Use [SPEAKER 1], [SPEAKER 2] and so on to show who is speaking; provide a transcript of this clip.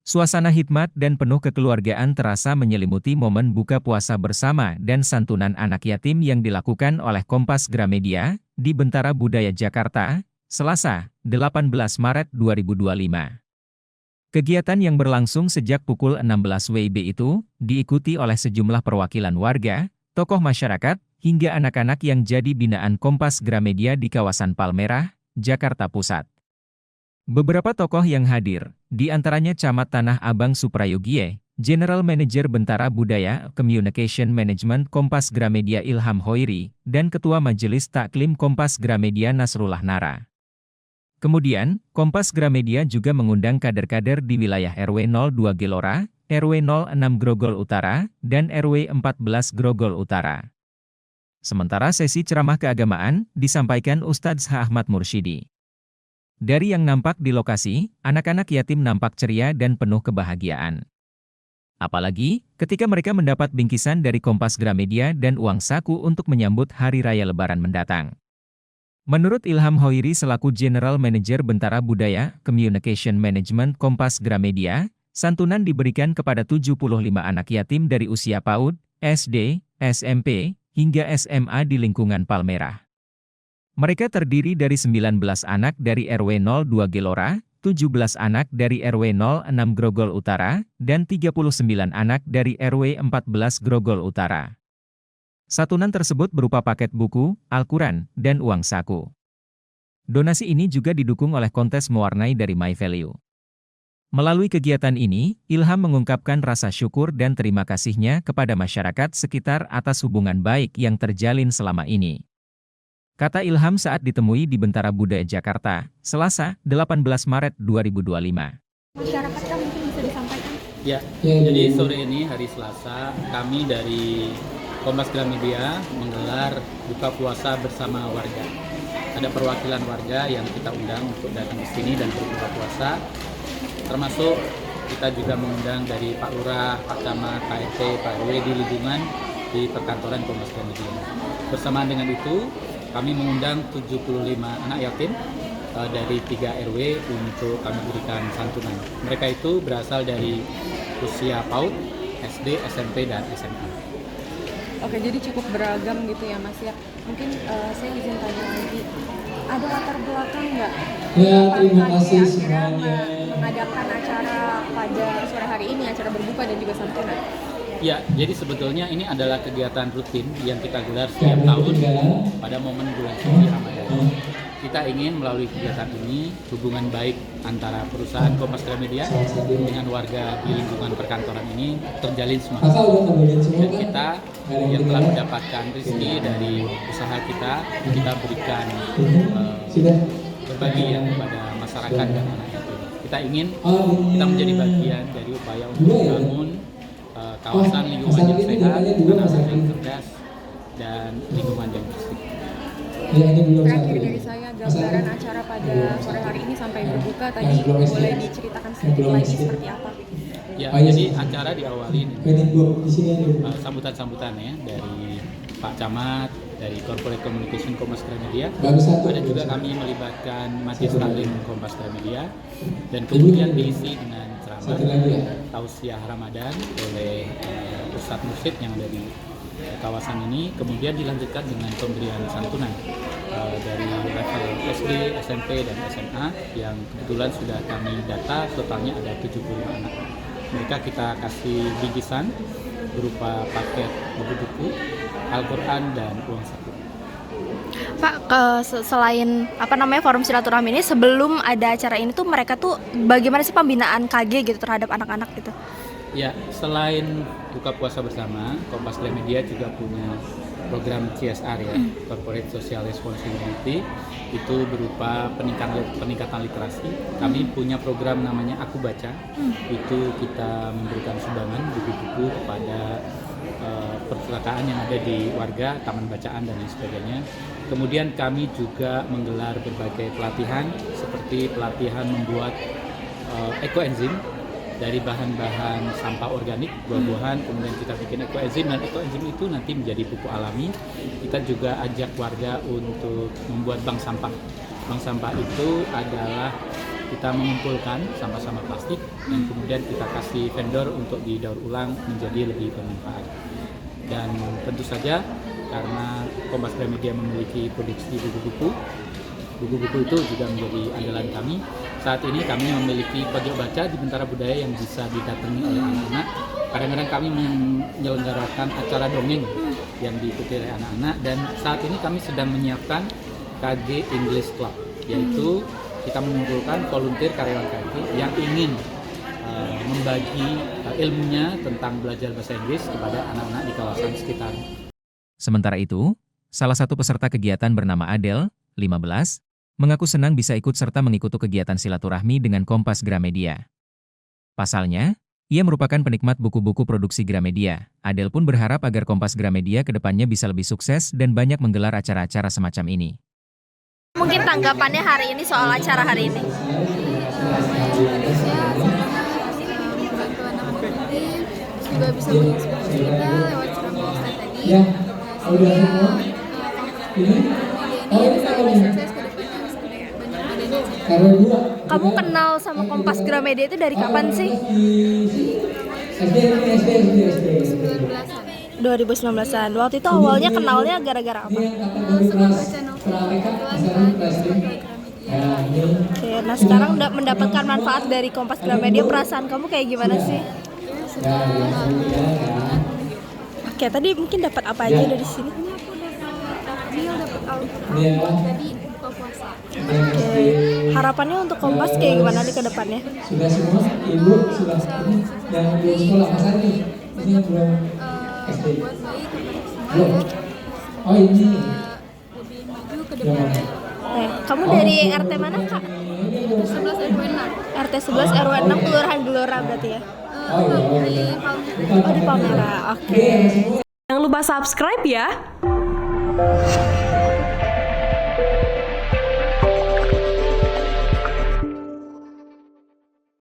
[SPEAKER 1] Suasana hikmat dan penuh kekeluargaan terasa menyelimuti momen buka puasa bersama dan santunan anak yatim yang dilakukan oleh Kompas Gramedia di Bentara Budaya Jakarta, Selasa, 18 Maret 2025. Kegiatan yang berlangsung sejak pukul 16 WIB itu diikuti oleh sejumlah perwakilan warga, tokoh masyarakat, hingga anak-anak yang jadi binaan Kompas Gramedia di kawasan Palmerah, Jakarta Pusat. Beberapa tokoh yang hadir, di antaranya Camat Tanah Abang Suprayogie, General Manager Bentara Budaya Communication Management Kompas Gramedia Ilham Hoiri, dan Ketua Majelis Taklim Kompas Gramedia Nasrullah Nara. Kemudian, Kompas Gramedia juga mengundang kader-kader di wilayah RW 02 Gelora, RW 06 Grogol Utara, dan RW 14 Grogol Utara. Sementara sesi ceramah keagamaan disampaikan Ustadz Ahmad Mursyidi. Dari yang nampak di lokasi, anak-anak yatim nampak ceria dan penuh kebahagiaan. Apalagi, ketika mereka mendapat bingkisan dari Kompas Gramedia dan uang saku untuk menyambut Hari Raya Lebaran mendatang. Menurut Ilham Hoiri selaku General Manager Bentara Budaya Communication Management Kompas Gramedia, santunan diberikan kepada 75 anak yatim dari usia PAUD, SD, SMP, hingga SMA di lingkungan Palmerah. Mereka terdiri dari 19 anak dari RW 02 Gelora, 17 anak dari RW 06 Grogol Utara, dan 39 anak dari RW 14 Grogol Utara. Santunan tersebut berupa paket buku, Al-Quran, dan uang saku. Donasi ini juga didukung oleh kontes mewarnai dari My Value. Melalui kegiatan ini, Ilham mengungkapkan rasa syukur dan terima kasihnya kepada masyarakat sekitar atas hubungan baik yang terjalin selama ini. Kata Ilham saat ditemui di Bentara Budaya Jakarta, Selasa, 18 Maret 2025.
[SPEAKER 2] Masyarakat kan mungkin bisa disampaikan?
[SPEAKER 3] Ya, jadi sore ini hari Selasa, kami dari Kompas Gramedia menggelar buka puasa bersama warga. Ada perwakilan warga yang kita undang untuk datang ke sini dan berbuka puasa. Termasuk kita juga mengundang dari Pak Lurah, Pak Camat, Pak RT, Pak RW di lingkungan di perkantoran Kompas Gramedia. Bersamaan dengan itu, kami mengundang 75 anak yatim dari 3 RW untuk kami berikan santunan. Mereka itu berasal dari usia PAUD, SD, SMP, dan SMA.
[SPEAKER 2] Oke, jadi cukup beragam gitu ya Mas ya. Mungkin saya izin tanya lagi, ada latar belakang nggak?
[SPEAKER 4] Ya, terima kasih semuanya.
[SPEAKER 2] Mengadakan acara pada sore hari ini, acara berbuka dan juga santunan.
[SPEAKER 3] Ya, jadi sebetulnya ini adalah kegiatan rutin yang kita gelar setiap tahun pada momen bulan suci Ramadan. Kita ingin melalui kegiatan ini hubungan baik antara perusahaan Kompas Gramedia dengan warga di lingkungan perkantoran ini terjalin semakin. Dan kita yang telah mendapatkan rezeki dari usaha kita berikan berbagi ya kepada masyarakat dan anak yatim. Kita ingin kita menjadi bagian dari upaya untuk membangun kawasan lingkungan yang sehat, anak-anak yang cerdas, dan lingkungan yang bersih.
[SPEAKER 2] Terakhir dari saya, gambaran acara pada sore hari ini sampai berbuka tadi boleh diceritakan sedikit lagi seperti apa?
[SPEAKER 3] Ya, jadi acara diawali sambutan-sambutan ya dari Pak Camat, dari Corporate Communication Kompas Gramedia. Ada juga kami melibatkan Majelis Taklim Kompas Gramedia, dan kemudian diisi dengan ceramah tausiah Ramadan oleh Ustadz Mursyid yang ada di kawasan ini. Kemudian dilanjutkan dengan pemberian santunan dari level SD, SMP, dan SMA yang kebetulan sudah kami data totalnya ada 75 anak. Mereka kita kasih bingkisan berupa paket buku-buku, Al-Quran, dan uang saku.
[SPEAKER 5] Pak, selain forum silaturahmi ini, sebelum ada acara ini tuh mereka tuh bagaimana sih pembinaan KG gitu terhadap anak-anak gitu?
[SPEAKER 3] Ya, selain buka puasa bersama, Kompas Gramedia juga punya program CSR ya, Corporate Social Responsibility, itu berupa peningkatan literasi. Kami punya program namanya Aku Baca, itu kita memberikan sumbangan buku-buku kepada perpustakaan yang ada di warga, taman bacaan dan lain sebagainya. Kemudian kami juga menggelar berbagai pelatihan seperti pelatihan membuat ekoenzim dari bahan-bahan sampah organik, buah-buahan, kemudian kita bikin ekoenzim, dan ekoenzim itu nanti menjadi pupuk alami. Kita juga ajak warga untuk membuat bank sampah. Bank sampah itu adalah kita mengumpulkan sampah-sampah plastik dan kemudian kita kasih vendor untuk didaur ulang menjadi lebih bermanfaat. Dan tentu saja karena Kompas Gramedia memiliki produksi buku-buku itu juga menjadi andalan kami. Saat ini kami memiliki pojok baca di Bentara Budaya yang bisa didatangi oleh anak-anak. Kadang-kadang kami menyelenggarakan acara dongeng yang diikuti oleh anak-anak, dan saat ini kami sedang menyiapkan KG English Club, yaitu kita mengumpulkan volunteer karyawan KG yang ingin membagi ilmunya tentang belajar bahasa Inggris kepada anak-anak di kawasan sekitar.
[SPEAKER 1] Sementara itu, salah satu peserta kegiatan bernama Adel, 15, mengaku senang bisa ikut serta mengikuti kegiatan silaturahmi dengan Kompas Gramedia. Pasalnya, ia merupakan penikmat buku-buku produksi Gramedia. Adel pun berharap agar Kompas Gramedia ke depannya bisa lebih sukses dan banyak menggelar acara-acara semacam ini.
[SPEAKER 5] Mungkin tanggapannya hari ini soal acara hari ini.
[SPEAKER 2] Juga bisa menginspirasi kita lewat ceramah Ustaz tadi.
[SPEAKER 4] Ya, udah semua. Ini
[SPEAKER 2] Bisa lebih sukses ke depannya, bisa banyak adanya acara.
[SPEAKER 4] karena dua.
[SPEAKER 5] Kamu kenal sama Kompas Gramedia itu dari kapan sih?
[SPEAKER 4] SD.
[SPEAKER 2] 19-an.
[SPEAKER 5] 2019-an. Waktu itu awalnya kenalnya gara-gara apa?
[SPEAKER 2] Suka baca novel, kebetulan
[SPEAKER 5] Oke, nah sekarang udah mendapatkan manfaat dari Kompas Gramedia, perasaan kamu kayak gimana sih?
[SPEAKER 2] ya sudah
[SPEAKER 5] Oke, tadi mungkin dapat apa aja dari sini?
[SPEAKER 2] takjil, dapat Al-Quran, tadi buka puasa.
[SPEAKER 5] Oke, harapannya untuk Kompas kayak gimana di kedepannya?
[SPEAKER 4] Sudah semua, ibu sudah dan belum sekolah Mas Adi. Ini belum SD.
[SPEAKER 2] Buat baik kepada semua
[SPEAKER 4] Belum.
[SPEAKER 2] ya.
[SPEAKER 4] Oh ini.
[SPEAKER 2] Lebih maju ke depannya.
[SPEAKER 5] Kamu dari RT mana, Kak?
[SPEAKER 2] 11 RW 6.
[SPEAKER 5] RT 11 RW 6 Kelurahan Gelora berarti ya?
[SPEAKER 2] Di Palmerah.
[SPEAKER 5] Oh, di Palmerah. Oke.
[SPEAKER 6] Jangan lupa subscribe ya.